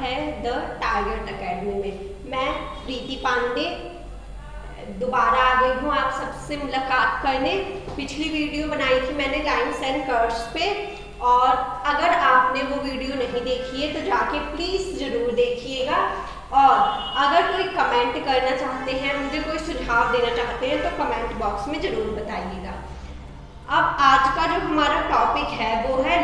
है the target academy में। मैं प्रीति पांडे दोबारा आ गई हूँ आप सबसे मुलाकात करने। पिछली वीडियो बनाई थी मैंने लाइन्स एंड कर्व्स पे, और अगर आपने वो वीडियो नहीं देखी है तो जाके प्लीज़ ज़रूर देखिएगा। और अगर कोई कमेंट करना चाहते हैं, मुझे कोई सुझाव देना चाहते हैं तो कमेंट बॉक्स में ज़रूर बताइएगा। अब आज का जो हमारा टॉपिक है वो है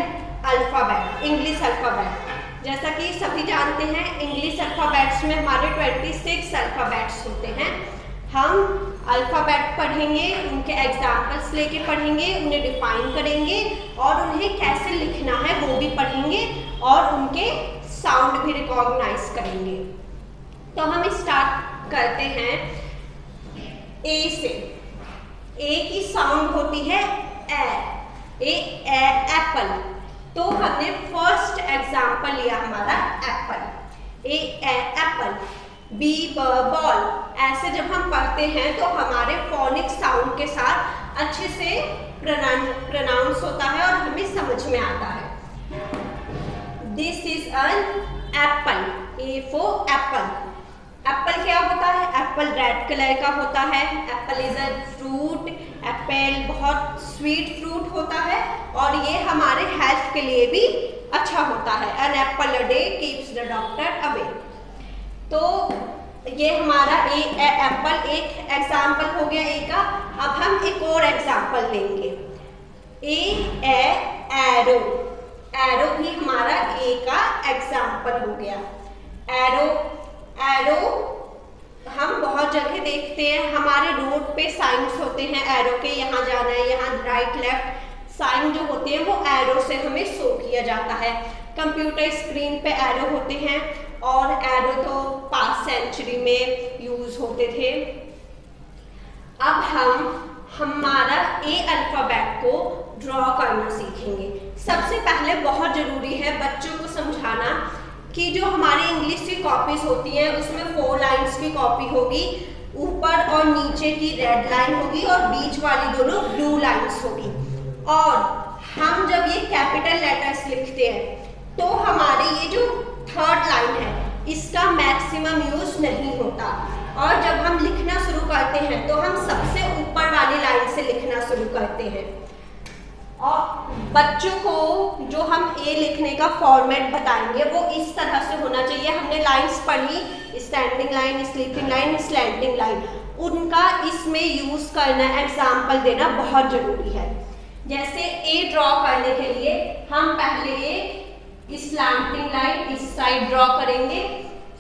अल्फ़ाबेट, इंग्लिश अल्फ़ाबेट। जैसा कि सभी जानते हैं इंग्लिश अल्फ़ाबेट्स में हमारे 26 अल्फ़ाबेट्स होते हैं। हम अल्फ़ाबेट पढ़ेंगे, उनके एग्जाम्पल्स लेके पढ़ेंगे, उन्हें डिफाइन करेंगे और उन्हें कैसे लिखना है वो भी पढ़ेंगे और उनके साउंड भी रिकॉग्नाइज करेंगे। तो हम स्टार्ट करते हैं ए से। ए की साउंड होती है ए एप्पल। तो हमने फर्स्ट एग्जाम्पल लिया हमारा apple. A apple. B ball. ऐसे जब हम पढ़ते हैं तो हमारे फोनिक साउंड के साथ अच्छे से प्रोनाउंस होता है और हमें समझ में आता है। This is an apple. A for Apple. Apple क्या होता है? एप्पल रेड कलर का होता है। Apple is a fruit. Apple बहुत स्वीट फ्रूट होता है और ये हमारे हेल्थ के लिए भी अच्छा होता है। An apple a day keeps the doctor away. तो ये हमारा एप्पल एक एग्जाम्पल हो गया ए का। अब हम एक और एग्जाम्पल लेंगे। एरो। एरो भी हमारा ए का एग्जाम्पल हो गया। एरो हम बहुत जगह देखते हैं, हमारे रोड पे साइंस होते हैं एरो के, यहाँ जाना है, यहाँ राइट लेफ्ट साइन जो होते हैं वो एरो से हमें शो किया जाता है। कंप्यूटर स्क्रीन पे एरो होते हैं और एरो तो पास्ट सेंचुरी में यूज होते थे। अब हम हमारा ए अल्फाबेट को ड्रॉ करना सीखेंगे। सबसे पहले बहुत जरूरी है बच्चों को समझाना कि जो हमारी इंग्लिश की कॉपीज होती हैं उसमें 4 लाइंस की कॉपी होगी, ऊपर और नीचे की रेड लाइन होगी और बीच वाली दोनों ब्लू लाइंस होगी। और हम जब ये कैपिटल लेटर्स लिखते हैं तो हमारी ये जो थर्ड लाइन है इसका मैक्सिमम यूज नहीं होता, और जब हम लिखना शुरू करते हैं तो हम सबसे ऊपर वाली लाइन से लिखना शुरू करते हैं। और बच्चों को जो हम ए लिखने का फॉर्मेट बताएंगे वो इस तरह से होना चाहिए। हमने लाइंस पढ़ी, standing line, sleeping line, slanting line, उनका इसमें यूज करना, एग्जाम्पल देना बहुत जरूरी है। जैसे ए ड्रॉ करने के लिए हम पहले एक स्लैंटिंग लाइन इस साइड ड्रॉ करेंगे,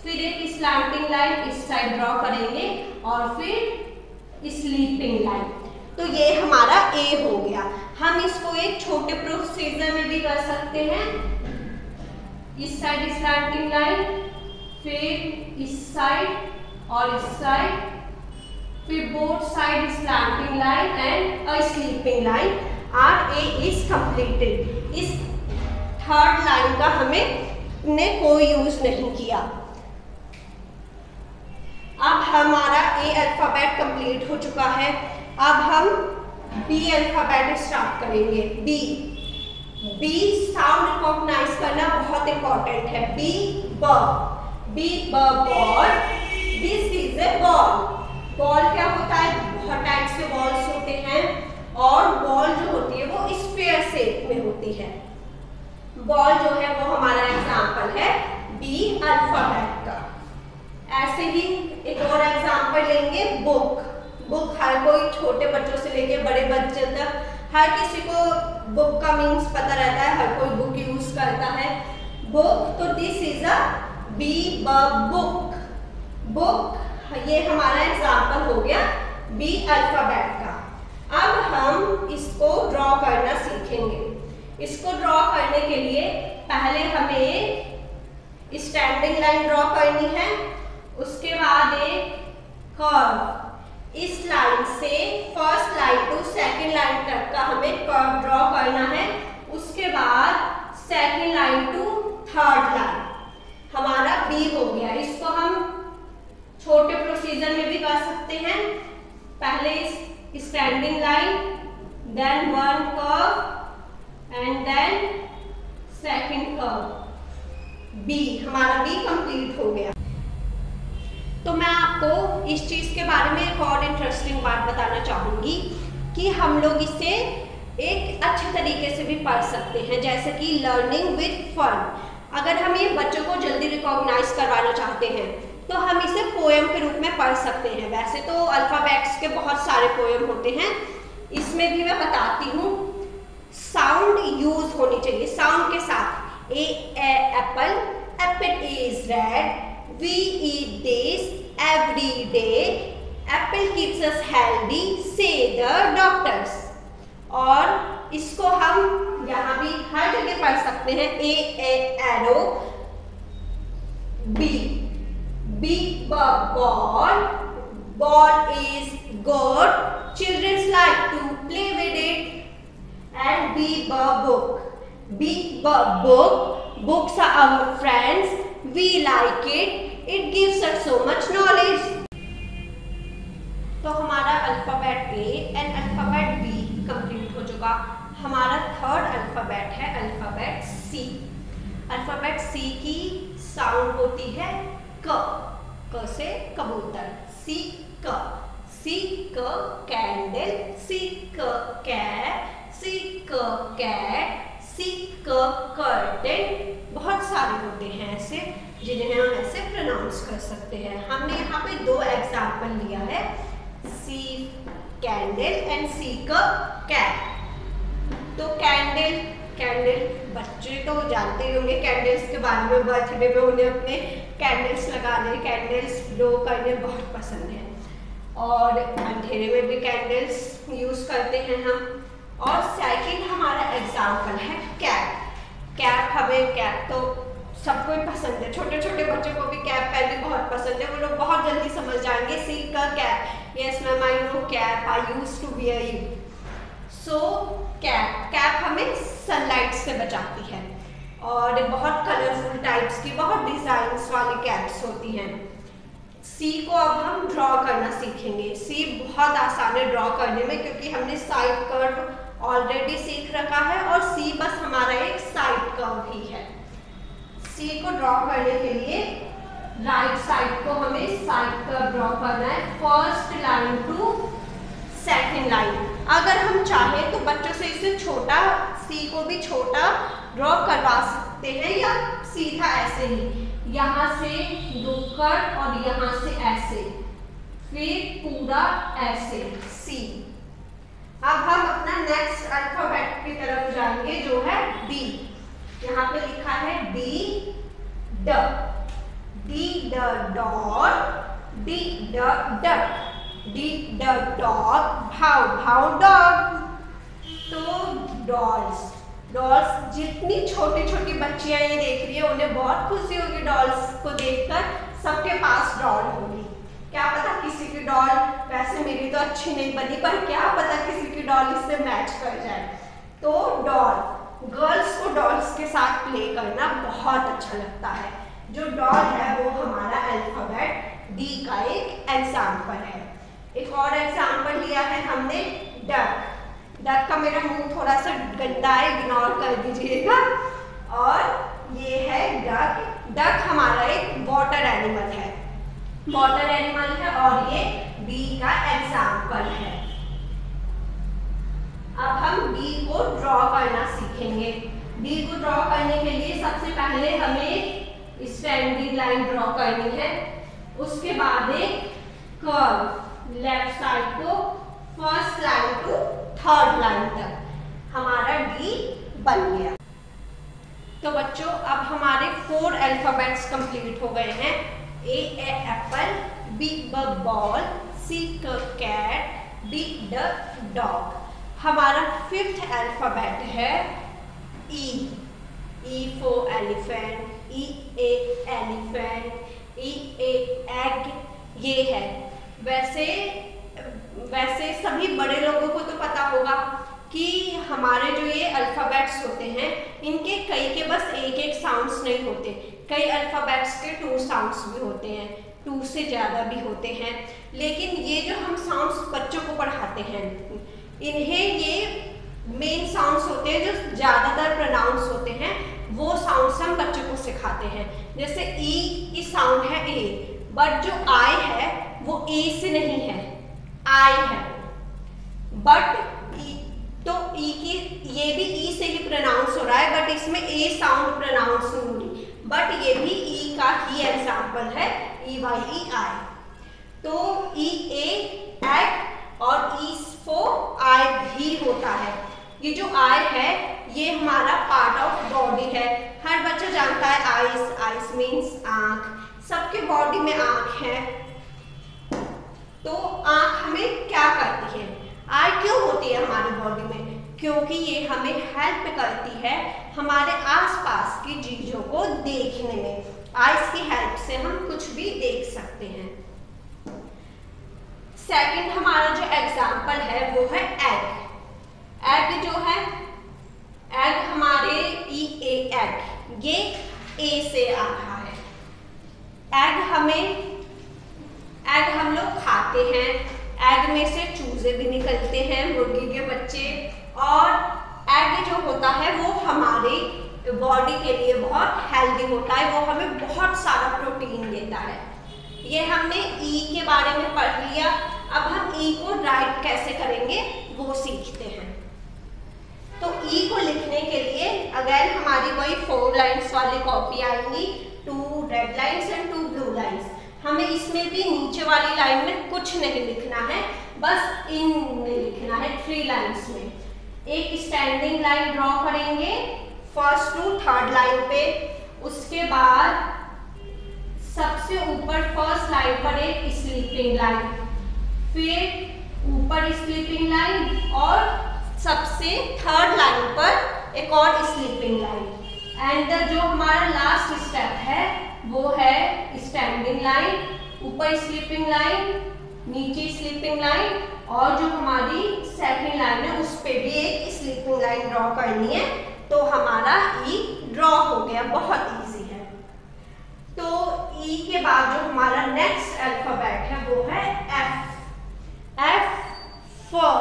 फिर एक स्लैंटिंग लाइन इस साइड ड्रॉ करेंगे और फिर स्लीपिंग लाइन। तो ये हमारा ए हो गया। हम इसको एक छोटे प्रोसीजर में भी कर सकते हैं। इस साइड स्लैंटिंग लाइन, फिर इस साइड और इस साइड, फिर both side slanting line and a sleeping line. Our A is completed. इस थर्ड लाइन का हमने कोई यूज नहीं किया। अब हमारा ए अल्फाबेट कंप्लीट हो चुका है। अब हम बी अल्फाबेट स्टार्ट करेंगे। बी साउंड रिकॉग्नाइज करना बहुत इंपॉर्टेंट है। B ball. This is a ball. Ball क्या होता है? बहुत टाइप्स के बॉल्स होते हैं और बॉल जो होती है वो स्फीयर शेप में होती है। बॉल जो है वो हमारा एग्जाम्पल है बी अल्फाबेट का। ऐसे ही एक और एग्जाम्पल लेंगे। बुक हर कोई छोटे बच्चों से लेके बड़े बच्चे तक हर किसी को बुक का मीन्स पता रहता है, हर कोई बुक यूज करता है। बुक, तो this is a B book ये हमारा एग्जाम्पल हो गया बी अल्फाबेट का। अब हम इसको ड्रॉ करना सीखेंगे। इसको ड्रॉ करने के लिए पहले हमें स्टैंडिंग लाइन ड्रॉ करनी है, उसके बाद एक कर्व। इस लाइन से first line to second line तक का हमें कर्व ड्रॉ करना है। उसके बाद second line to third line हमारा बी हो गया। इसको हम छोटे प्रोसीजर में भी कर सकते हैं। पहले standing line, then one curve and then second curve. B, हमारा बी कंप्लीट हो गया। तो मैं आपको इस चीज के बारे में एक और इंटरेस्टिंग बात बताना चाहूंगी कि हम लोग इसे एक अच्छे तरीके से भी पढ़ सकते हैं, जैसे कि लर्निंग विद फन। अगर हम ये बच्चों को जल्दी रिकॉग्नाइज करवाना चाहते हैं तो हम इसे पोएम के रूप में पढ़ सकते हैं। वैसे तो अल्फाबेट्स के बहुत सारे पोएम होते हैं, इसमें भी मैं बताती हूँ। साउंड यूज होनी चाहिए, साउंड के साथ। A apple, apple is red, we eat this every day, apple keeps us healthy, say the doctors। और इसको हम यहाँ भी हर जगह पढ़ सकते हैं। A arrow, B ball, ball is good, children like to play with it। and book, books are our friends, we like it gives us so much knowledge। तो हमारा alphabet A and alphabet B complete हो चुका। हमारा third alphabet है alphabet C. Alphabet C की sound होती है क से कबूतर, सी क। सी क कैंडल, सी क कैट, सी क कैट, सी क कर्टन। बहुत सारे होते हैं ऐसे जिन्हें हम ऐसे प्रोनाउंस कर सकते हैं। हमने यहाँ पे दो एग्जाम्पल लिया है, सी कैंडल एंड सी क कैट। तो कैंडल बच्चे तो जानते ही होंगे कैंडल्स के बारे में। बर्थडे में उन्हें अपने कैंडल्स लगाने, कैंडल्स ब्लो करने बहुत पसंद है, और अंधेरे में भी कैंडल्स यूज करते हैं हम। और सेकंड हमारा एग्जाम्पल है कैप। हमें कैप तो सबको ही पसंद है, छोटे छोटे बच्चों को भी कैप पहनने बहुत पसंद है, वो लोग बहुत जल्दी समझ जाएंगे। सी का cap, yes ma'am I know cap, I used to wear it. So cap हमें सनलाइट से बचाती है, और बहुत कलरफुल टाइप्स की, बहुत डिजाइन्स वाली कैप्स होती हैं। सी को अब हम ड्रॉ करना सीखेंगे। सी बहुत आसान है ड्रॉ करने में, क्योंकि हमने साइड कर्व ऑलरेडी सीख रखा है, और सी बस हमारा एक साइड कर्व ही है। सी को ड्रॉ करने के लिए राइट साइड को हमें साइड कर्व ड्रॉ करना है, first line to second line. अगर हम चाहें तो बच्चों से इसे छोटा, सी को भी छोटा ड्रॉ करवा सकते हैं, या सीधा ऐसे ही यहाँ से रुककर और यहाँ से ऐसे, फिर पूरा ऐसे सी। अब हम अपना नेक्स्ट अल्फाबेट की तरफ जाएंगे जो है डी। यहाँ पे लिखा है डी ड, डी ड डॉग, डी ड डक, डी ड डॉग, भाव डॉग। तो डॉल्स जितनी छोटी छोटी बच्चियां ये देख रही है उन्हें बहुत खुशी होगी डॉल्स को देखकर। सबके पास डॉल होगी, क्या पता किसी की डॉल, वैसे मेरी तो अच्छी नहीं बनी, पर क्या पता किसी की डॉल इससे मैच कर जाए। तो डॉल, गर्ल्स को डॉल्स के साथ प्ले करना बहुत अच्छा लगता है। जो डॉल है वो हमारा अल्फाबेट डी का एक एग्जाम्पल है। एक और एग्जाम्पल लिया है हमने डक। डक का मेरा मुंह थोड़ा सा गंदा है, इग्नोर कर दीजिएगा। और ये है डक। डक हमारा एक वाटर एनिमल है, और ये बी का एग्जाम्पल है। अब हम बी को ड्रॉ करना सीखेंगे। बी को ड्रॉ करने के लिए सबसे पहले हमें स्टैंडिंग लाइन ड्रॉ करनी है, उसके बाद एक कर्व लेफ्ट साइड को first line to third line तक हमारा डी बन गया। तो बच्चों अब हमारे 4 अल्फाबेट्स कंप्लीट हो गए हैं। A apple, B ball, C cat, D ड डॉग। हमारा 5th अल्फाबेट है E. E for elephant, E a elephant, E a egg, ये है। वैसे सभी बड़े लोगों को तो पता होगा कि हमारे जो ये अल्फाबेट्स होते हैं इनके कई के बस एक साउंड्स नहीं होते, कई अल्फाबेट्स के 2 साउंड्स भी होते हैं, 2 से ज़्यादा भी होते हैं। लेकिन ये जो हम साउंड्स बच्चों को पढ़ाते हैं, इन्हें ये मेन साउंड्स होते हैं जो ज़्यादातर प्रोनाउंस होते हैं, वो साउंड्स हम बच्चे को सिखाते हैं। जैसे ई की साउंड है ए, बट जो आई है वो ए से नहीं है, आई है। बट तो ई की ये भी ई से ही प्रोनाउंस हो रहा है, बट इसमें ए साउंड प्रोनाउंस नहीं हो रही, बट ये भी ई का ही एग्जाम्पल है, ई वाई ई आई। तो ई ए एग और ई फॉर आई भी होता है। ये जो आई है ये हमारा पार्ट ऑफ बॉडी है। हर बच्चा जानता है आइस, आइस मीन्स आंख, सबके बॉडी में आंख है। तो आंख हमें क्या करती है, आई क्यों होती है हमारी बॉडी में? क्योंकि ये हमें हेल्प करती है हमारे आसपास की चीजों को देखने में। आइस की हेल्प से हम कुछ भी देख सकते हैं। सेकंड हमारा जो एग्जाम्पल है वो है एग। एग जो है, एग हमारे ई ए एग, ये ए से आ रहा है। एग हम लोग खाते हैं, एग में से चूजे भी निकलते हैं, मुर्गी के बच्चे। और एग जो होता है वो हमारे बॉडी के लिए बहुत हेल्दी होता है, वो हमें बहुत सारा प्रोटीन देता है। ये हमने ई के बारे में पढ़ लिया। अब हम ई को राइट कैसे करेंगे वो सीखते हैं। तो ई को लिखने के लिए अगर हमारी वही 4 लाइन्स वाली कॉपी आएंगी, 2 red lines and 2 blue lines. हमें इसमें भी नीचे वाली लाइन में कुछ नहीं लिखना है, बस इन में लिखना है 3 लाइन्स में। एक स्टैंडिंग लाइन ड्रॉ करेंगे फर्स्ट टू थर्ड लाइन पे, उसके बाद सबसे ऊपर फर्स्ट लाइन पर एक स्लीपिंग लाइन, फिर ऊपर स्लीपिंग लाइन और सबसे थर्ड लाइन पर एक और स्लीपिंग लाइन। एंड जो हमारा लास्ट स्टेप है वो है स्टैंडिंग लाइन, ऊपर स्लीपिंग लाइन, नीचे स्लीपिंग लाइन, और जो हमारी सेकंड लाइन है उस पे भी एक स्लीपिंग लाइन ड्रॉ करनी है। तो हमारा ई ड्रॉ हो गया, बहुत इजी है। तो ई के बाद जो हमारा नेक्स्ट अल्फाबेट है वो है एफ। एफ फॉर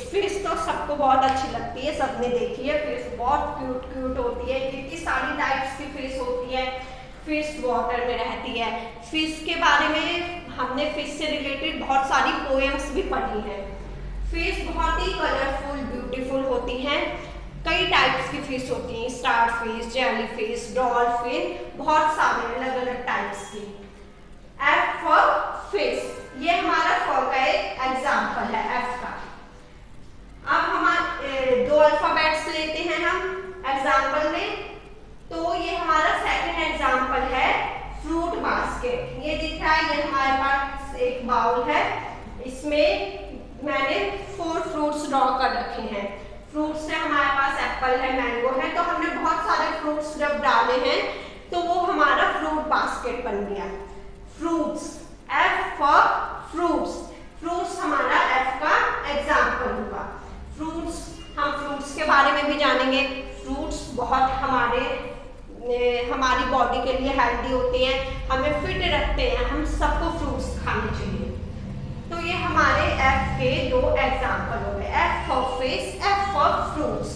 फेस तो सबको बहुत अच्छी लगती है, सबने देखी है। फेस बहुत क्यूट होती है, कितनी सारी टाइप्स की फेस होती है। फिश वाटर में रहती है। फिश के बारे में हमने फिश से रिलेटेड बहुत सारी पोएम्स भी पढ़ी हैं। फिश बहुत ही कलरफुल ब्यूटीफुल होती हैं। कई टाइप्स की फिश होती हैं, star fish, jelly fish, dolphin, बहुत सारे अलग अलग टाइप्स की। एफ फॉर फिश, ये हमारा फॉर का एक एग्जाम्पल है एफ का। अब हमारे 2 अल्फाबेट्स लेते हैं हम एग्जाम्पल में। तो ये हमारा सेकंड एग्जाम्पल है फ्रूट बास्केट। ये दिख रहा है, ये हमारे पास एक बाउल है, इसमें मैंने 4 फ्रूट्स ड्रॉ कर रखे हैं। फ्रूट्स है हमारे पास एप्पल है, मैंगो है, तो हमने बहुत सारे फ्रूट्स जब डाले हैं तो वो हमारा फ्रूट बास्केट बन गया। Fruits, F for fruits, fruits हमारा एफ का एग्जाम्पल होगा। फ्रूट्स, हम फ्रूट्स के बारे में भी जानेंगे। फ्रूट्स बहुत हमारी बॉडी के लिए हेल्दी होते हैं, हमें फिट रखते हैं, हम सबको फ्रूट्स खाने चाहिए। तो ये हमारे एफ के 2 एग्जाम्पल हो गए, F for fish, F for fruits.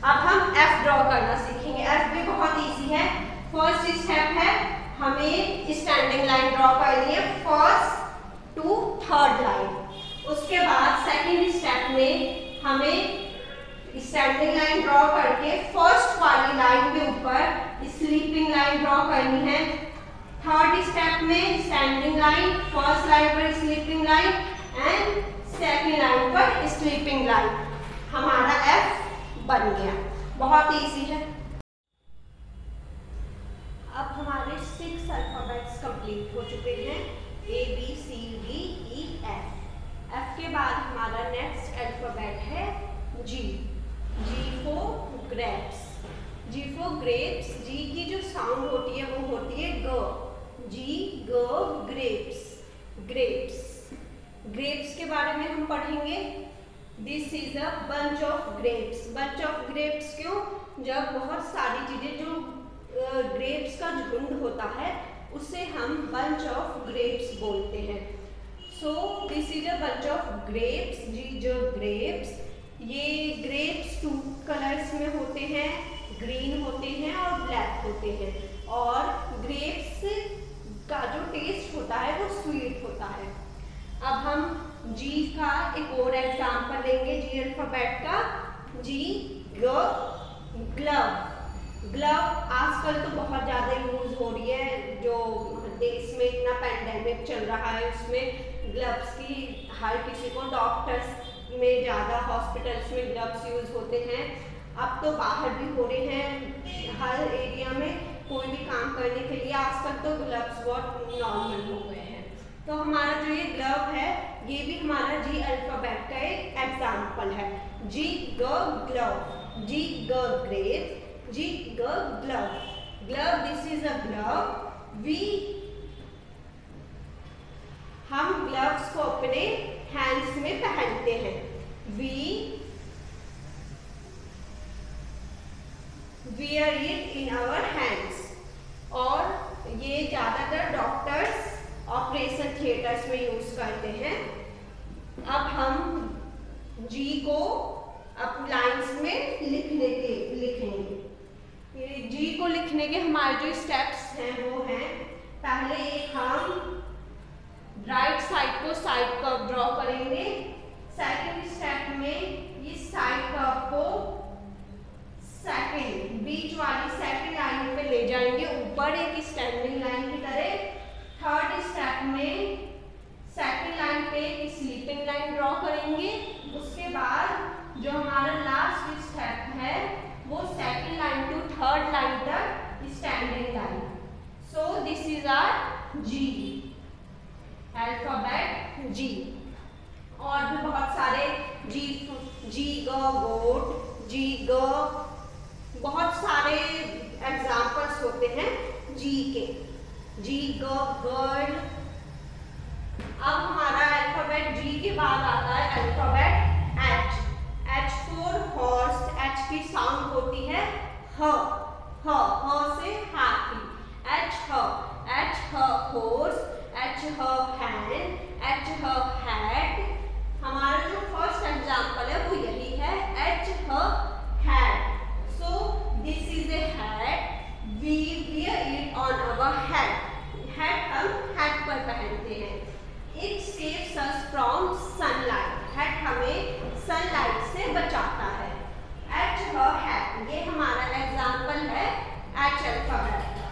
अब हम एफ ड्रॉ करना सीखेंगे। एफ भी बहुत इजी है। फर्स्ट स्टेप है हमें स्टैंडिंग लाइन ड्रॉ करनी है फर्स्ट टू थर्ड लाइन। उसके बाद सेकेंड स्टेप में हमें स्टैंडिंग लाइन ड्रॉ करके फर्स्ट वाली लाइन के ऊपर स्लीपिंग लाइन ड्रॉ करनी है। थर्ड स्टेप में स्टैंडिंग लाइन, फर्स्ट लाइन पर sleeping line and second line पर स्लीपिंग लाइन। हमारा एफ बन गया, बहुत इजी है। अब हमारे 6 अल्फाबेट्स कंप्लीट हो चुके हैं, A B C D E F. F के बाद हमारा नेक्स्ट अल्फाबेट है G. G for grapes. G for grapes, G की जो साउंड होती है वो होती है ग। जी ग ग्रेप्स। ग्रेप्स, ग्रेप्स के बारे में हम पढ़ेंगे। This is a bunch of grapes. Bunch of grapes क्यों? जब बहुत सारी चीजें, जो ग्रेप्स का झुंड होता है उसे हम बंच ऑफ ग्रेप्स बोलते हैं। So this is a bunch of grapes. G जो ग्रेप्स, ये ग्रेप्स 2 कलर्स में होते हैं, ग्रीन होते हैं और ब्लैक होते हैं। और ग्रेप्स का जो टेस्ट होता है वो स्वीट होता है। अब हम जी का एक और एग्जाम्पल लेंगे, जी अल्फाबेट का। जी ग्लव। ग्लव आजकल तो बहुत ज़्यादा यूज हो रही है, जो देश में इतना पैंडेमिक चल रहा है उसमें ग्लव्स की हर किसी को, डॉक्टर्स में ज़्यादा, हॉस्पिटल्स में ग्लव्स यूज होते हैं। अब तो बाहर भी हो रहे हैं, हर एरिया में कोई भी काम करने के लिए आजकल तो ग्लव्स बहुत नॉर्मल हो गए हैं। तो हमारा जो ये ग्लव है ये भी हमारा जी अल्फाबेट का एक एग्जाम्पल है। G glove, G grape, G glove. Glove, this is a glove. हम ग्लव्स को अपने हैंड्स में पहनते हैं। We wear it in our hands। और ये ज़्यादातर डॉक्टर्स ऑपरेशन थिएटर्स में यूज करते हैं। अब हम जी को अब लाइंस में लिखेंगे। जी को लिखने के हमारे जो स्टेप्स हैं वो हैं, पहले एक हम राइट साइड को साइड कर्व ड्रॉ करेंगे। सेकंड स्टेप में इस साइड कर्व को सेकंड बीच वाली सेकंड लाइन पे ले जाएंगे ऊपर एक स्टैंडिंग लाइन की तरह। थर्ड स्टेप में सेकंड लाइन पे एक स्लीपिंग लाइन ड्रॉ करेंगे। उसके बाद जो हमारा लास्ट स्टेप है वो second line to third line तक standing line. So this is our G alphabet G. और भी बहुत सारे जी गोट, जी बहुत सारे एग्जाम्पल्स होते हैं जी के। जी गर्ल। अब हमारा अल्फाबेट जी के बाद आता है alphabet H. H for horse. H की साउंड होती है ह से हाथी। H horse, H hand, H hat. हमारा जो फर्स्ट एग्जाम्पल है वो यही है, H hat. So this is a hat. We wear it on our head. Hat हम hat पर पहनते हैं। It saves us from sunlight. Hat हमें sunlight से बचाता है। H hat, ये हमारा एग्जाम्पल है H अल्फाबेट का।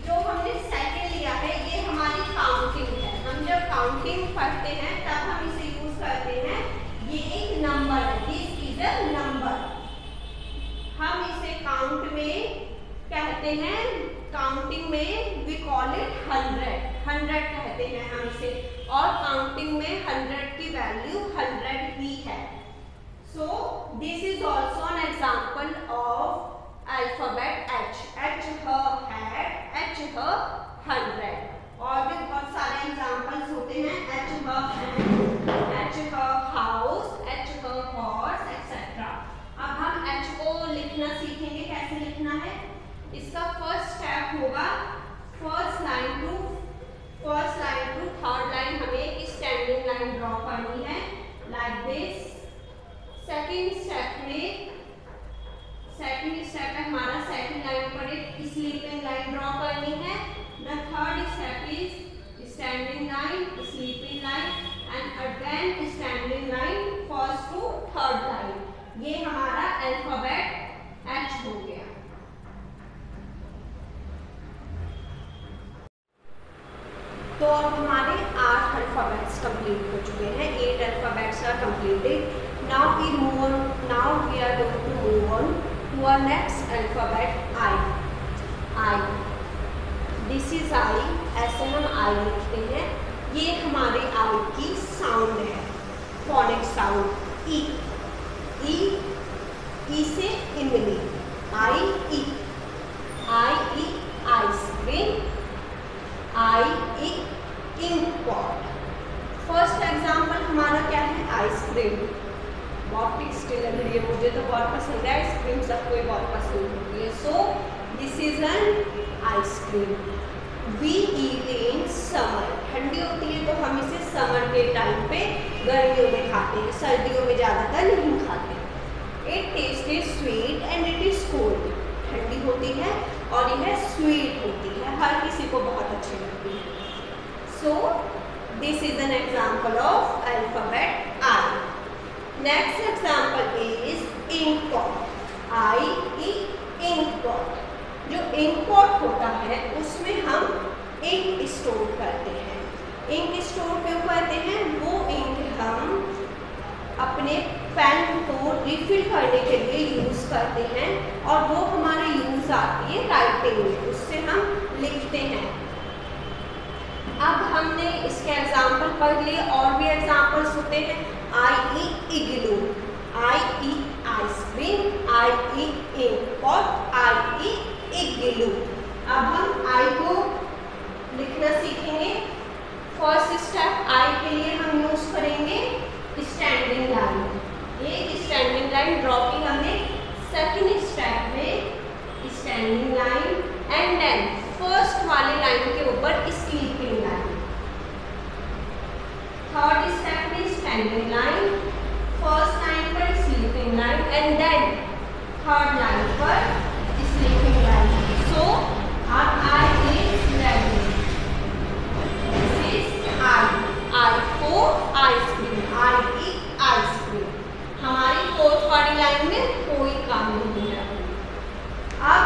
जो हमने सेकंड लिया है ये हमारी काउंटिंग है। हम जब काउंटिंग पढ़ते हैं तब हम इसे यूज करते हैं। ये एक नंबर है, दिस इज अ नंबर। हम इसे काउंट में कहते हैं, काउंटिंग में वी कॉल इट 100 कहते हैं हम इसे। और काउंटिंग में 100 की वैल्यू 100 ही है। So this is also an example of alphabet H. H hat, H 100। और भी बहुत सारे एग्जाम्पल्स होते हैं, H hand, H house, H horse etcetera. अब हम एच को लिखना सीखेंगे, कैसे लिखना है। इसका फर्स्ट स्टेप होगा first line to third line हमें एक स्टैंडिंग लाइन ड्रॉ करनी है लाइक दिस। सेकंड स्टेप है हमारा सेकंड लाइन पर एक स्लीपिंग लाइन ड्रॉ करनी है। The third step is standing line, sleeping line and again standing line first to third line. ये हमारा अल्फाबेट एच हो गया। तो अब हमारे 8 अल्फाबेट्स कंप्लीट हो चुके हैं। 8 alphabets are completed. Now we are going to move on to our next alphabet I. This is I. ऐसे हम आई लिखते हैं। ये हमारे आई की साउंड है, फोनिक साउंड ई। ई से इमली, I ice cream, ink pot. First example हमारा क्या है, आइसक्रीम। बहुत टेस्टी लग रही है, मुझे तो बहुत पसंद है आइसक्रीम, सबको बहुत पसंद होती है। So this is an ice cream. We eat in summer. ठंडी होती है तो हम इसे समर के टाइम पे गर्मियों में खाते हैं, सर्दियों में ज़्यादातर नहीं खाते। It taste is sweet and it is cold. ठंडी होती है और यह स्वीट होती है, हर किसी को बहुत अच्छी लगती है। So this is an example of alphabet I. Next example is ink pot. I ई इंक पॉट। जो इंक पॉट होता है उसमें हम इंक स्टोर करते हैं। इंक स्टोर क्यों करते हैं? वो इंक हम अपने पेन को रिफिल करने के लिए यूज़ करते हैं और वो हमारे यूज़ आती है राइटिंग में, उससे हम लिखते हैं। अब हमने इसके एग्जाम्पल पढ़ लिए, और भी एग्जाम्पल्स होते हैं। आई ई इग्लू, आई ई आइसक्रीम, आई ई इंक पॉट, आई ई इग्लू। अब हम आई को लिखना सीखेंगे। फर्स्ट स्टेप आई के लिए हम यूज करेंगे स्टैंडिंग लाइन। एक स्टैंडिंग लाइन ड्रॉ की हमने। सेकंड स्टेप में standing line and then first वाले लाइन के ऊपर स्लीपिंग लाइन। थर्ड स्टेप में स्टैंडिंग लाइन, फर्स्ट लाइन पर sleeping line and then third line पर स्लीपिंग लाइन। सो अब I is ready. This is I for ice cream, I E ice cream. हमारी fourth वाली line में कोई काम नहीं है। अब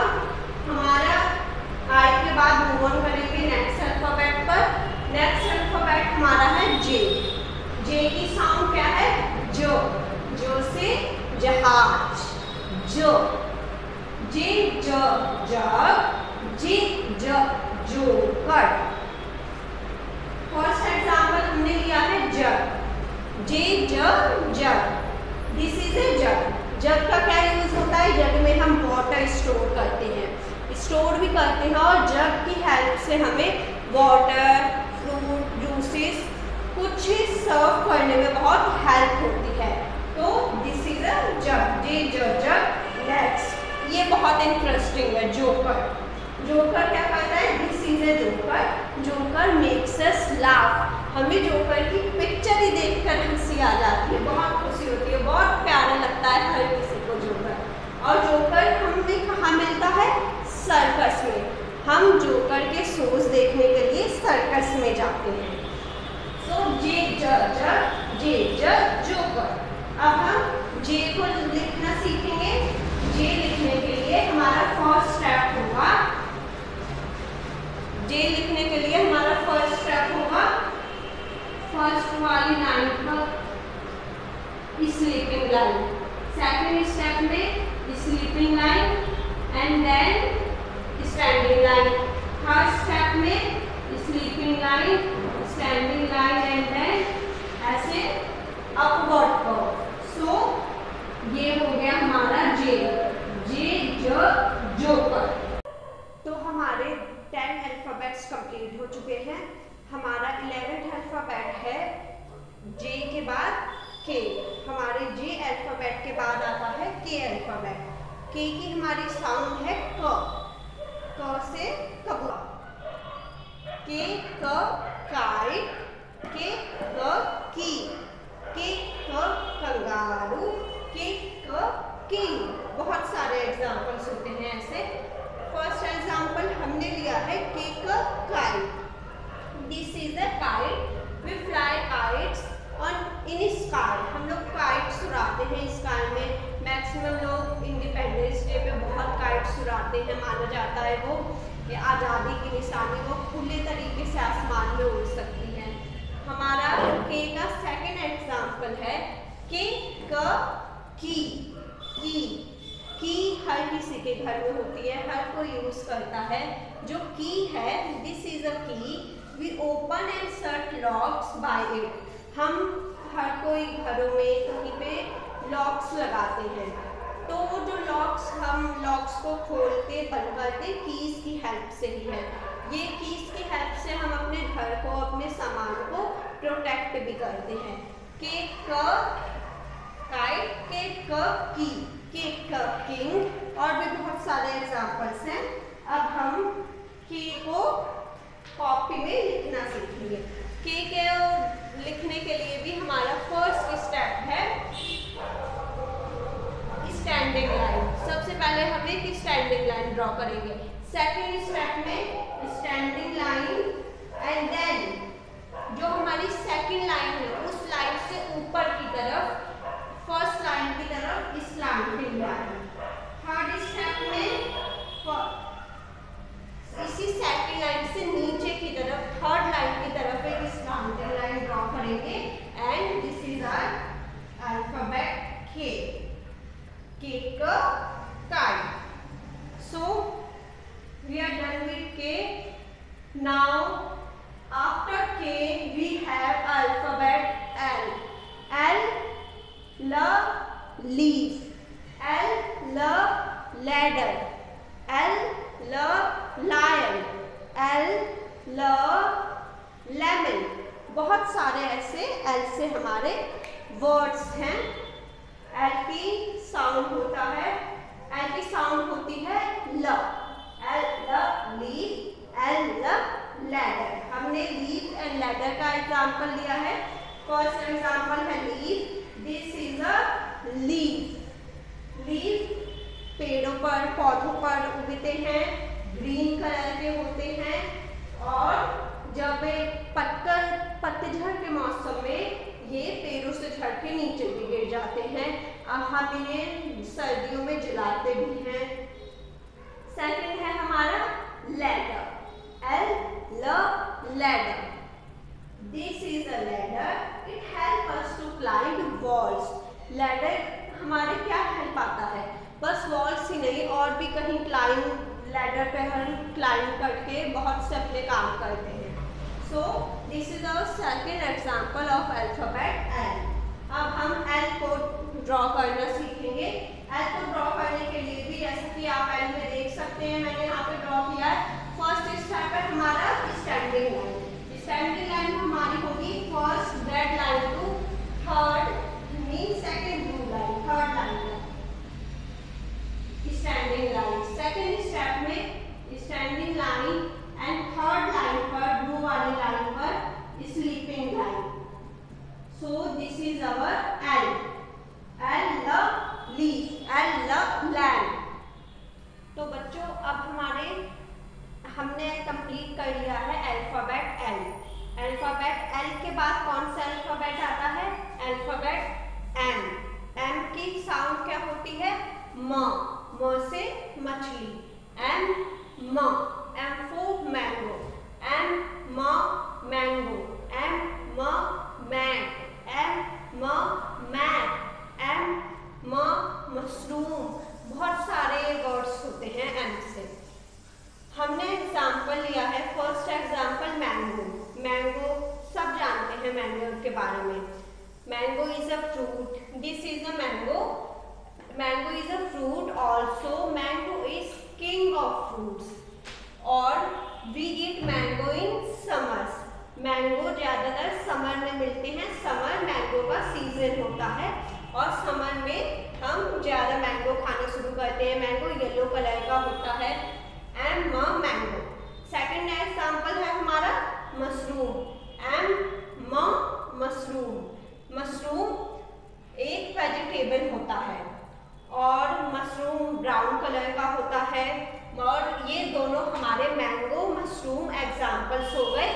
हमारा आई के बाद मूव ऑन करेंगे नेक्स्ट अल्फाबेट पर। नेक्स्ट अल्फाबेट हमारा है जे। जे की साउंड क्या है? जो। जो से जहाज, जो। जे ज जग, जे ज जोकर। फर्स्ट एग्जाम्पल हमने लिया है जग। जे ज जग। दिस इज ए जग। जग का क्या यूज होता है? जग में हम वाटर स्टोर करते हैं, स्टोर भी करते हैं, और जग की हेल्प से हमें वाटर, फ्रूट, जूसेस कुछ सर्व करने में बहुत हेल्प होती है। तो दिस इज अ जग, जे ज जग। नेक्स्ट ये बहुत इंटरेस्टिंग है, जोकर। जोकर क्या करता है? This is A joker. Joker makes us laugh. हमें जोकर की पिक्चर ही देखकर हंसी आ जाती है, बहुत खुशी होती है, बहुत प्यारा लगता है हर किसी को जोकर। और जोकर हमें कहाँ मिलता है? सर्कस में। हम जोकर के शोज देखने के लिए सर्कस में जाते हैं। सो जे ज ज जे ज जोकर। अब हम जे को लिखना सीखेंगे। जे लिखने के लिए हमारा फर्स्ट स्टेप होगा, जे लिखने के लिए हमारा फर्स्ट स्टेप होगा फर्स्ट वाली लाइन पर स्लीपिंग लाइन, सेकंड स्टेप में sleeping line and then standing line, third step में sleeping line, standing line and then ऐसे अपवर्ड कर्व। सो ये हो गया हमारा जे। जे ज जोकर। तो हमारे 10 अल्फाबेट्स कंप्लीट हो चुके हैं। हमारा 11th अल्फाबेट है जे के बाद के। हमारे जे अल्फाबेट के बाद आता है के अल्फाबेट। के की हमारी साउंड है क। क से कबूतर, के क काइट, के क की, के क कंगारू, के क किंग। बहुत सारे एग्जाम्पल्स होते हैं ऐसे। फर्स्ट एग्जाम्पल हमने लिया है के क kite. This is a kite. We fly kites on in sky. हम लोग काइट्स उड़ाते हैं स्काई में। मैक्सिमम लोग इंडिपेंडेंस डे पे बहुत काइट्स उड़ाते हैं। माना जाता है वो आज़ादी की निशानी, वो खुले तरीके से आसमान में उड़ सकती है। हमारा के का सेकंड एग्जाम्पल है के क की। की हर किसी के घर में होती है, हर कोई यूज करता है। जो की है, this is a key. We open and shut locks by it. हम हर कोई घरों में कहीं पे लॉक्स लगाते हैं, तो वो जो लॉक्स, हम लॉक्स को खोलते बंद करते कीज की हेल्प से ही है। ये कीज की हेल्प से हम अपने घर को, अपने सामान को प्रोटेक्ट भी करते हैं। के क काइट, के क की, के क किंग, और भी बहुत सारे एग्जाम्पल्स हैं। अब हम के को कॉपी में लिखना सीखेंगे। के लिखने के लिए भी हमारा फर्स्ट स्टेप है पहले हम एक स्टैंडिंग लाइन ड्रॉ करेंगे। सेकेंड स्टेप में स्टैंडिंग लाइन एंड देन जो हमारी सेकेंड लाइन है उस लाइन से ऊपर की तरफ फर्स्ट लाइन की तरफ स्लैंटिंग लाइन। थर्ड स्टेप में इसी सेकेंड लाइन से नीचे की तरफ थर्ड लाइन की तरफ एक स्लैंटिंग लाइन ड्रॉ करेंगे and this is our alphabet K, K का काई। So we are done with K. Now after K we have alphabet L. L, leaf. L, ladder. L, lion. L, lemon. बहुत सारे ऐसे L से हमारे words हैं। L की sound होता है, L की साउंड होती है ल। L, leaf, L, ladder. हमने लीफ एंड लैडर का एग्जांपल लिया है। फर्स्ट एग्जांपल है leaf. This is a leaf. Leaf पेड़ों पर पौधों पर उगते हैं, ग्रीन कलर के होते हैं और जब पतझड़ के मौसम में ये पेड़ों से झड़ के नीचे भी गिर जाते हैं। हम इन्हें सर्दियों में जलाते भी हैं। सेकंड है हमारा ladder. L, ladder. This is a ladder. It helps us to climb walls. Ladder हमारे क्या हेल्प आता है? बस वॉल्स ही नहीं और भी कहीं लैडर पे हम क्लाइंब करके बहुत से अपने काम करते हैं। So this is our second example of alphabet L. अब हम L को ड्रॉ करना सीखेंगे। L को ड्रॉ करने के लिए भी जैसा कि आप L में देख सकते हैं मैंने यहाँ पे ड्रॉ किया है। फर्स्ट स्टेप है हमारा स्टैंडिंग लाइन। स्टैंडिंग लाइन हमारी होगी first red line to third mean second blue line, third line standing line. Second step में standing line and third line पर ब्लू वाली लाइन पर sleeping line. So this is our L. L, leaf, L, land. तो बच्चों अब हमने complete कर लिया है अल्फाबेट L। अल्फाबेट L के बाद कौन सा अल्फाबेट आता है? Alphabet M। M की साउंड क्या होती है? म। म से मछली। M, M for mango. M, mango. M, man. M, mat. M, mushroom. बहुत सारे वर्ड्स होते हैं M से। हमने एग्जाम्पल लिया है। First example mango. मैंगो सब जानते हैं मैंगो के बारे में। Mango is a fruit. This is a mango. Mango is a fruit also. Mango is king of fruits और we eat mango in summers. मैंगो ज़्यादातर समर में मिलते हैं। समर मैंगो का सीजन होता है और समर में हम ज़्यादा मैंगो खाना शुरू करते हैं। मैंगो येलो कलर का होता है। M, mango. सेकेंड एग्जाम्पल है हमारा मशरूम। M, mushroom. मशरूम एक वेजिटेबल होता है और मशरूम ब्राउन कलर का होता है और ये दोनों हमारे मैंगो मशरूम एग्जाम्पल्स हो गए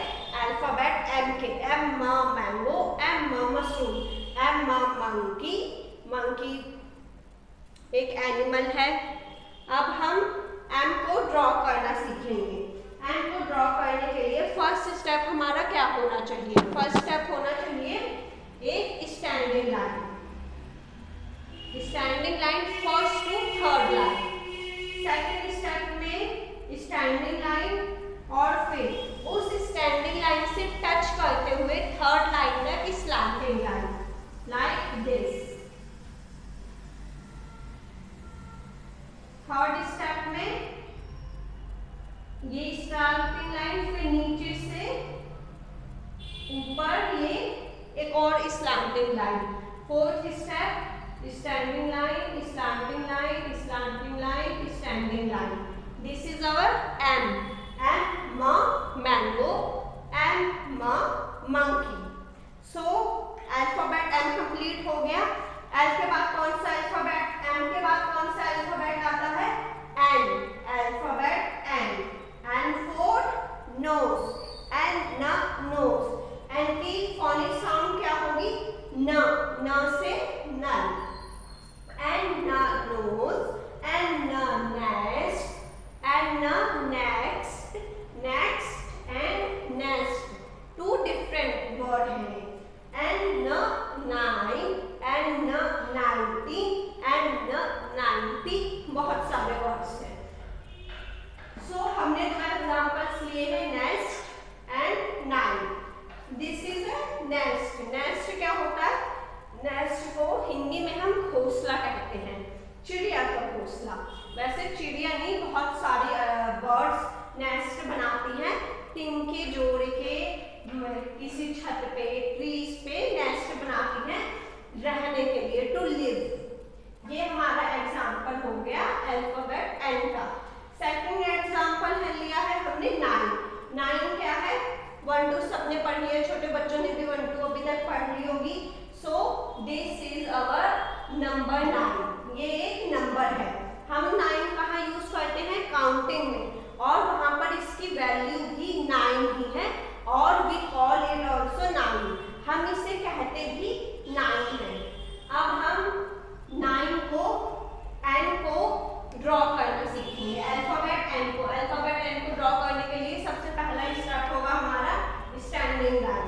अल्फाबेट M के। M, mango, M, mushroom, M, monkey. Monkey एक एनिमल है। अब हम M को ड्रॉ करना सीखेंगे। M को ड्रॉ करने के लिए फर्स्ट स्टेप हमारा क्या होना चाहिए? फर्स्ट स्टेप होना चाहिए एक standing line. Standing line first to third line. Second step में स्टैंडिंग लाइन और फिर उस स्टैंडिंग लाइन से टच करते हुए थर्ड लाइन तक slanting line like this. Third step में ये स्लैंटिंग लाइन फिर नीचे से ऊपर ये एक और slanting line. Fourth step standing line, slanting line, slanting line, standing line. This is our M. M, mango, M, monkey. So alphabet M complete हो गया। L के बाद कौन सा अल्फाबेट? M के बाद कौन सा अल्फाबेट आता है? रहने के लिए, टू लिव। ये हमारा एग्जाम्पल हो गया अल्फाबेट एन का। सेकंड एग्जाम्पल है लिया है हमने 9। 9 क्या है? 1 2 सबने पढ़ लिया, छोटे बच्चों ने भी 1 2 अभी तक पढ़ ली होगी। सो दिस इज अवर नंबर 9। ये एक नंबर है। हम 9 कहाँ यूज करते हैं? काउंटिंग में, और वहां पर इसकी वैल्यू भी 9 ही है, और वी कॉल इट ऑल्सो 9। हम इसे कहते भी 9 है। अब हम 9 को एन को ड्रॉ करना सीखेंगे, अल्फाबेट एन को। अल्फाबेट एन को ड्रॉ करने के लिए सबसे पहला स्टेप होगा हमारा स्टैंडिंग लाइन।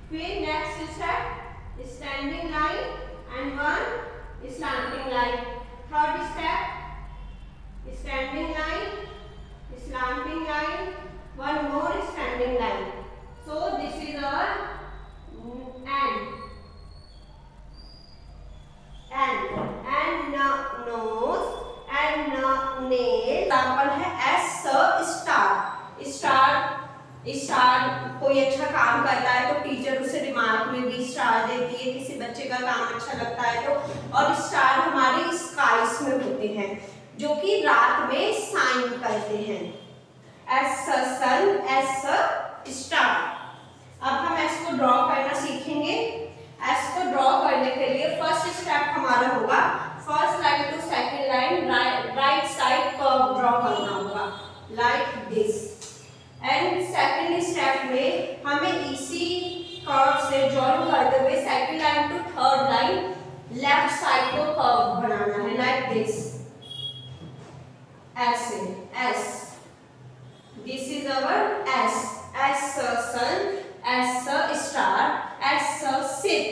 फिर next step standing line and 1 slanting line. Third step standing line, slanting line, one more standing line. So this is our and nose and nail. Example है S स्टार। स्टार कोई अच्छा काम करता है तो teacher उसे remark में भी स्टार देती है, किसी बच्चे का काम अच्छा लगता है तो। और स्टार हमारे स्काइस में होते हैं जो कि रात में शाइन करते हैं। एस सन, एस स्टार। अब हम एस को ड्रॉ करना सीखेंगे। एस को ड्रॉ करने के लिए फर्स्ट स्टेप हमारा होगा first line to second line right side curve draw करना होगा like this. And second step में हमें इसी कर्व से जॉइन करते हुए second line to third line left side को कर्व बनाना है लाइक दिस। ऐसे S, this is our S, S sun, S star, S ship।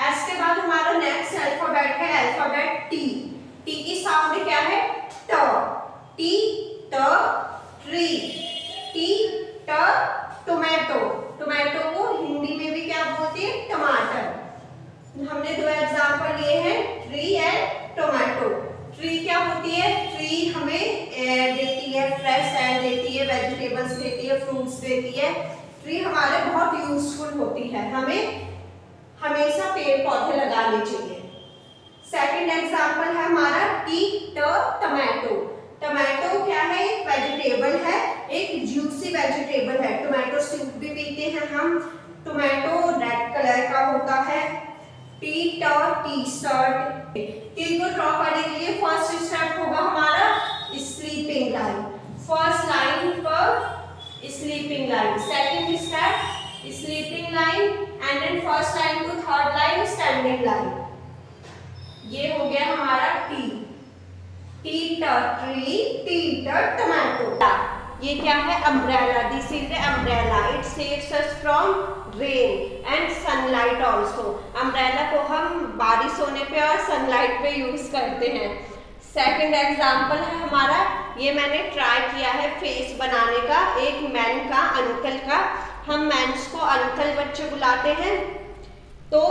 S के बाद हमारा नेक्स्ट अल्फाबेट है अल्फाबेट T। T की साउंड क्या है? ट। T ट ट्री, T ट टोमेटो। टोमेटो को हिंदी में भी क्या बोलते हैं? टमाटर। हमने 2 एग्जाम्पल लिए हैं, ट्री एंड टोमेटो। ट्री क्या होती है? ट्री हमें एयर देती है, फ्रेश एयर देती है, वेजिटेबल्स देती है, फ्रूट्स देती है। ट्री हमारे बहुत यूजफुल होती है, हमें हमेशा पेड़ पौधे लगाने चाहिए। सेकंड एग्जांपल है हमारा टी ट टमाटो। टमाटो क्या है? एक वेजिटेबल है, एक जूसी वेजिटेबल है। टोमेटो सूप भी पीते हैं हम। टोमेटो रेड कलर का होता है। टी ट टी शर्ट। टी को ड्रॉ करने के लिए फर्स्ट स्टेप होगा हमारा स्लीपिंग लाइन। फर्स्ट लाइन पर sleeping line, second step sleeping line and then first line to third line standing line. ये हो गया हमारा टी। टी ट ट्री, टी ट टमाटो। ये क्या है? Umbrella. This is a umbrella. It saves us from rain and sunlight also. Umbrella को हम बारिश होने पे और सनलाइट पे यूज करते हैं। सेकंड एग्जाम्पल है हमारा, ये मैंने ट्राई किया है फेस बनाने का, एक मैन का, अंकल का। हम मैन्स को अंकल बच्चे बुलाते हैं तो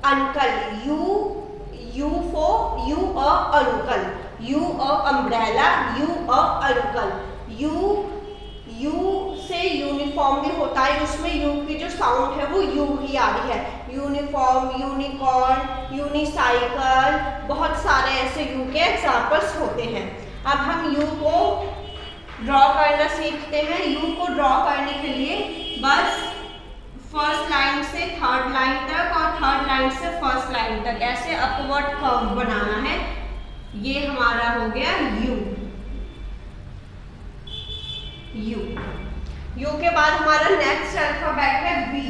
uncle, you for you a uncle, you a umbrella, you a uncle. You से यूनिफॉर्म भी होता है, उसमें यू की जो साउंड है वो यू ही आ रही है। यूनिफॉर्म, यूनिकॉर्न, यूनिसाइकिल, बहुत सारे ऐसे यू के एग्जाम्पल्स होते हैं। अब हम यू को ड्रॉ करना सीखते हैं। यू को ड्रॉ करने के लिए बस फर्स्ट लाइन से थर्ड लाइन तक और थर्ड लाइन से फर्स्ट लाइन तक ऐसे अपवर्ड कर्व बनाना है। ये हमारा हो गया यू। यू के बाद हमारा नेक्स्ट अल्फाबेट है वी।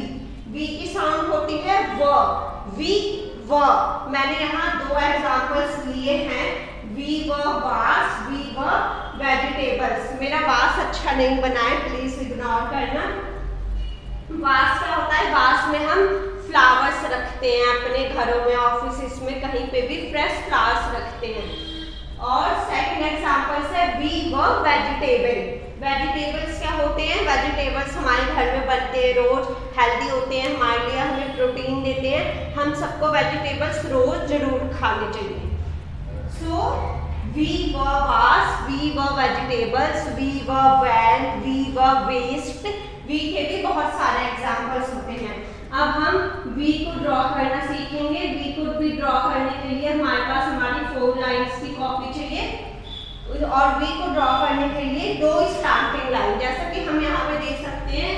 वी की साउंड होती है व। वी व। मैंने यहाँ 2 एग्जांपल्स लिए हैं, वी व वास, वी व वेजिटेबल्स। मेरा वास अच्छा नहीं बना है, प्लीज इग्नोर करना। वास क्या होता है? वास में हम फ्लावर्स रखते हैं, अपने घरों में, ऑफिस में, कहीं पे भी फ्रेश फ्लावर्स रखते हैं। और सेकंड एग्जांपल है वी व वेजिटेबल। वेजिटेबल्स क्या होते हैं? वेजिटेबल्स हमारे घर में बनते हैं, रोज हेल्दी होते हैं, हमारे लिए हमें प्रोटीन देते हैं। हम सबको वेजिटेबल्स रोज जरूर खाने चाहिए। सो वी व वास, वी व वेजिटेबल्स, वी व वैन, वी व वेस्ट। वी के भी बहुत सारे एग्जाम्पल्स होते हैं। अब हम V को ड्रॉ करना सीखेंगे। V को भी ड्रॉ करने के लिए हमारे पास हमारी 4 लाइंस की कॉपी चाहिए और V को ड्रॉ करने के लिए 2 स्लैंटिंग लाइन, जैसा कि हम यहाँ पे देख सकते हैं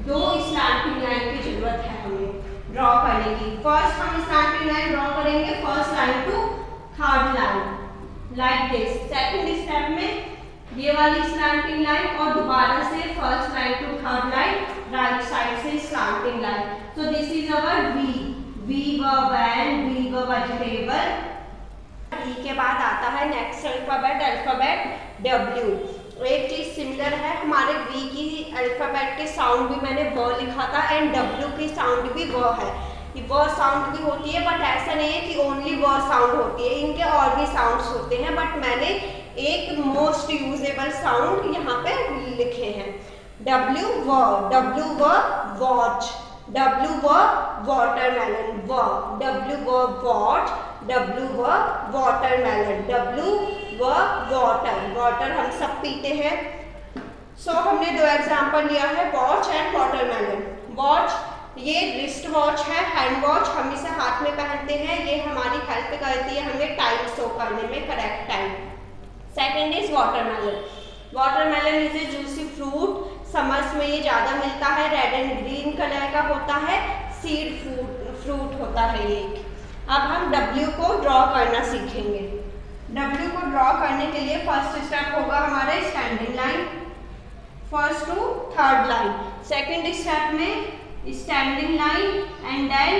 2 स्लैंटिंग लाइन की जरूरत है हमें ड्रॉ करने की। फर्स्ट हम स्लैंटिंग लाइन ड्रॉ करेंगे first line to third line like this. Second step में ये वाली स्लैंटिंग लाइन और दोबारा से first line to third line right side से slanting line. So this is our V. V verb and V verb vegetable. V के बाद आता है नेक्स्ट अल्फाबेट W। एक चीज सिमिलर है, हमारे V की अल्फाबेट के साउंड भी मैंने व लिखा था एंड W की साउंड भी व है। व साउंड भी होती है बट ऐसा नहीं है कि ओनली व साउंड होती है, इनके और भी साउंड्स होते हैं बट मैंने एक मोस्ट यूजेबल साउंड यहाँ पे लिखे हैं। W व वॉच, W व वाटरमेलन, W व वॉच, W व वाटरमेलन, W व वाटर हम सब पीते हैं। सो हमने 2 एग्जाम्पल लिया है वॉच एंड वाटरमेलन। वॉच ये रिस्ट वॉच है, हैंड वॉच, हम इसे हाथ में पहनते हैं, ये हमारी हेल्प करती है हमें टाइम शो करने में, correct time. Second is watermelon. Watermelon is a juicy fruit, summers में ये ज़्यादा मिलता है, रेड एंड ग्रीन कलर का होता है, सीड फ्रूट होता है ये। अब हम W को ड्रॉ करना सीखेंगे। W को ड्रॉ करने के लिए फर्स्ट स्टेप होगा हमारे standing line first to third line, second step में standing line and then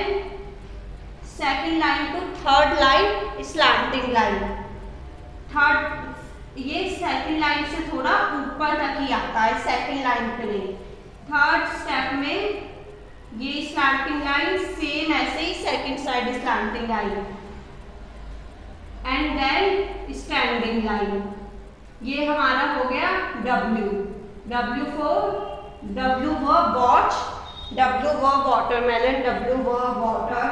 second line to third line slanting line. Third ये सेकंड लाइन से थोड़ा ऊपर तक ही आता है, सेकंड लाइन पे नहीं। थर्ड स्टेप में ये स्लैंटिंग लाइन सेम ऐसे ही second side slanting line and then standing line. ये हमारा हो गया W फॉर W व वॉच, W व वाटरमेलन, W व वाटर।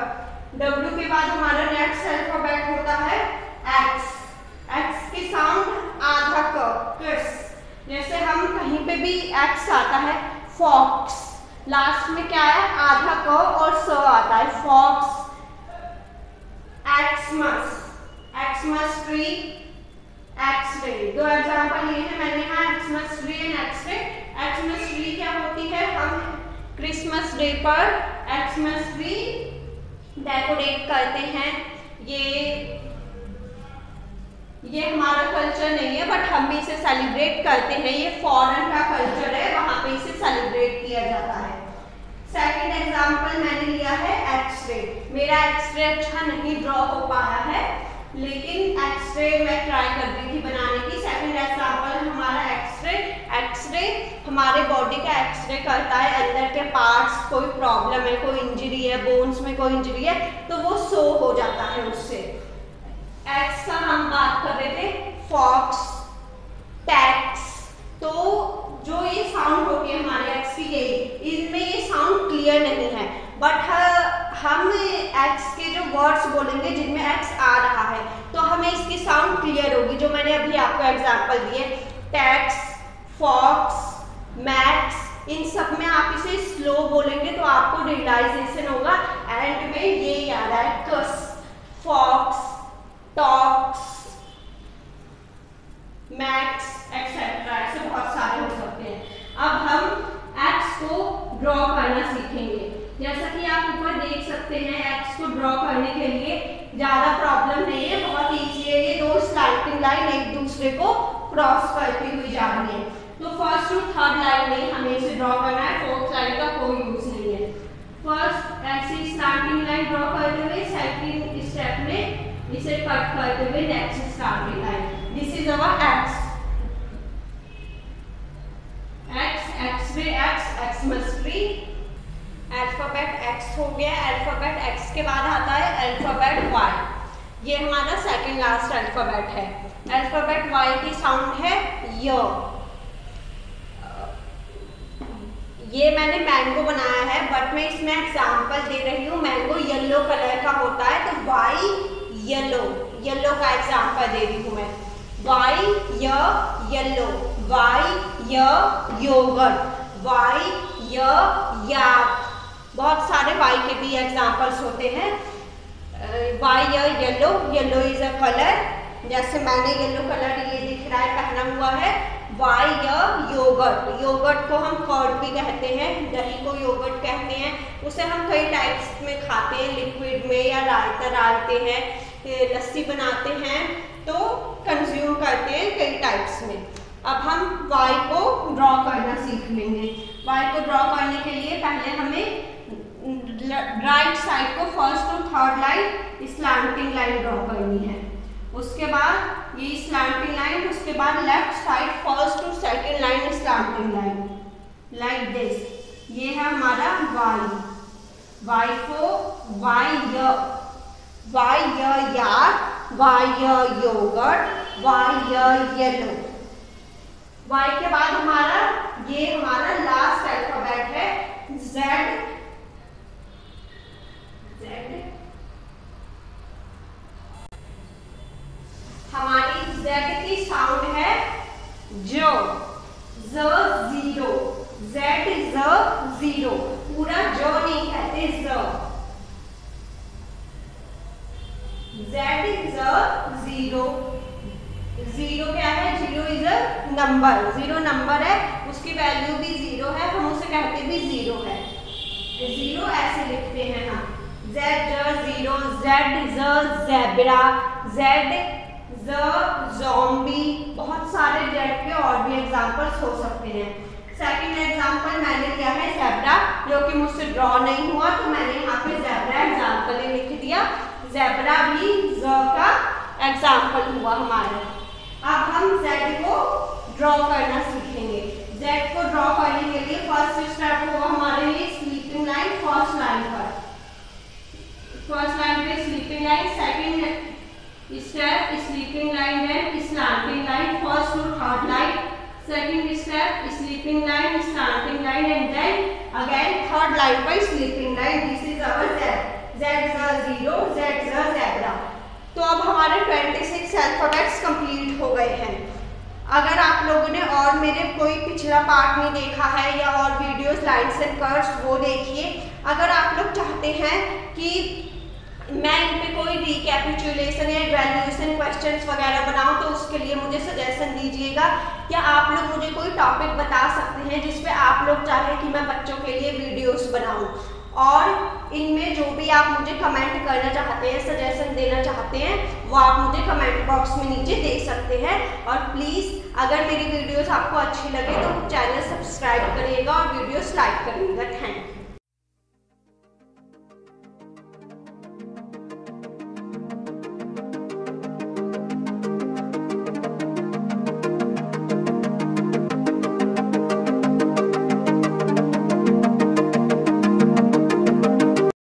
W के बाद हमारा नेक्स्ट अल्फाबेट होता है X। X की साउंड आधा क, जैसे हम कहीं पे भी X आता है, फॉक्स, लास्ट में क्या है आधा क और स आता है, fox. Xmas tree, X ray. 2 example लिए हैं मैंने यहाँ, Xmas tree and X ray. Xmas tree क्या होती है, हम क्रिसमस डे पर एक्समस ट्री डेकोरेट करते हैं। ये हमारा कल्चर नहीं है बट हम भी इसे सेलिब्रेट करते हैं, ये फॉरेन का कल्चर है, वहाँ पे इसे सेलिब्रेट किया जाता है। सेकंड एग्जांपल मैंने लिया है एक्सरे। मेरा एक्सरे अच्छा नहीं ड्रॉ हो पाया है लेकिन एक्सरे मैं ट्राई कर रही थी बनाने की। सेकंड एग्जांपल हमारा एक्सरे हमारे बॉडी का एक्सरे करता है, अंदर के पार्ट्स कोई प्रॉब्लम है, कोई इंजरी है, बोन्स में कोई इंजरी है तो वो शो हो जाता है उससे। एक्स का हम बात कर रहे थे, फॉक्स, टैक्स। तो जो ये साउंड होती है हमारे एक्स की, इनमें ये साउंड क्लियर नहीं है बट हम एक्स के जो वर्ड्स बोलेंगे जिनमें एक्स आ रहा है तो हमें इसकी साउंड क्लियर होगी, जो मैंने अभी आपको एग्जांपल दिए, टैक्स, फॉक्स, मैक्स, इन सब में आप इसे स्लो बोलेंगे तो आपको रियलाइजेशन होगा एंड में ये याद है, कस, फॉक्स, टॉक्स, मैक्स एक्सेट्रा, ऐसे बहुत सारे हो सकते हैं। अब हम एक्स को ड्रॉ करना सीखेंगे। जैसा कि आप ऊपर देख सकते हैं, एक्स को ड्रॉ करने के लिए ज़्यादा प्रॉब्लम नहीं है, बहुत ईजी है। ये 2 स्लैंटिंग लाइन एक दूसरे को क्रॉस करती हुई जा रही है। तो फर्स्ट टू थर्ड लाइन में हमें इसे ड्रॉ करना है, फोर्थ लाइन का कोई यूज नहीं है। फर्स्ट ऐसी स्लैंटिंग लाइन ड्रॉ करते हुए सेकंड स्टेप में इसे कट करते हुए next slanting line. This is our X, X ray, Xmas tree. Alphabet X हो गया। अल्फाबेट एक्स के बाद आता है अल्फाबेट वाई। ये हमारा सेकंड लास्ट अल्फाबेट है। अल्फाबेट वाई की साउंड है य। ये मैंने मैंगो बनाया है बट मैं इसमें एग्जांपल दे रही हूँ। मैंगो येलो कलर का होता है तो वाई येलो, येलो का एग्जांपल दे रही हूँ मैं। वाई य येलो, वाई य योगर्ट, वाई य याक, बहुत सारे वाई के भी एग्जाम्पल्स होते हैं। Y yellow, yellow is a colour, जैसे मैंने येलो कलर ये दिख रहा है पहना हुआ है। वाई योगर्ट, योगर्ट को हम कर्ड भी कहते हैं, दही को योगर्ट कहते हैं। उसे हम कई टाइप्स में खाते हैं, लिक्विड में या रायता डालते हैं, लस्सी बनाते हैं, तो कंज्यूम करते हैं कई टाइप्स में। अब हम वाई को ड्रॉ करना सीख लेंगे। वाई को ड्रॉ करने के लिए पहले हमें राइट साइड को first to third line slanting line draw करनी है। उसके बाद ये स्लैंटिंग लाइन, उसके बाद left side first to second line slanting line, like this. ये है हमारा वाई। वाई को वाई यार, Y yogurt, Y yellow. Y के बाद हमारा ये हमारा लास्ट अल्फाबेट है जेड। हमारी जेड की साउंड है जो, ज जीरो, जेड ज जीरो, पूरा जो नहीं कहते, ज, जेड ज जीरो। जीरो क्या है? Zero is a number, zero number है, उसकी वैल्यू भी जीरो है, हम उसे कहते भी जीरो है। जीरो ऐसे लिखते हैं हम, Z zero, Z zebra, Z zombie. बहुत सारे जेड के और भी एग्जांपल्स हो सकते हैं। सेकंड एग्जांपल मैंने लिया है ज़ेब्रा, जो कि मुझसे ड्रॉ नहीं हुआ, तो मैंने यहाँ पे ज़ेब्रा एग्जांपल लिख दिया। ज़ेब्रा भी ज का एग्जांपल हुआ हमारा। अब हम जेड को ड्रॉ करना सीखेंगे। जेड को ड्रॉ करने के लिए फर्स्ट स्टेप होगा हमारे लिए स्लीपिंग लाइन। फर्स्ट लाइन पर, फर्स्ट लाइन पे sleeping line, second step sleeping line, then slanting line, first to third line, second step sleeping line, slanting line, and then again third line पर sleeping line. This is our Z, Z zero, Z zebra. तो अब हमारे 26 alphabets complete हो गए हैं। अगर आप लोगों ने और मेरे कोई पिछला पार्ट नहीं देखा है या और वीडियोस लाइन्स एंड कर्व्स, वो देखिए। अगर आप लोग चाहते हैं कि मैं इन पे कोई रिकैपिचुलेशन या इवैल्यूएशन क्वेश्चंस वगैरह बनाऊं, तो उसके लिए मुझे सजेशन दीजिएगा। या आप लोग मुझे कोई टॉपिक बता सकते हैं जिस पे आप लोग चाहें कि मैं बच्चों के लिए वीडियोस बनाऊं। और इनमें जो भी आप मुझे कमेंट करना चाहते हैं, सजेशन देना चाहते हैं, वो आप मुझे कमेंट बॉक्स में नीचे दे सकते हैं। और प्लीज़ अगर मेरी वीडियोस आपको अच्छी लगे तो चैनल सब्सक्राइब करिएगा और वीडियोस लाइक करिएगा। Thank you.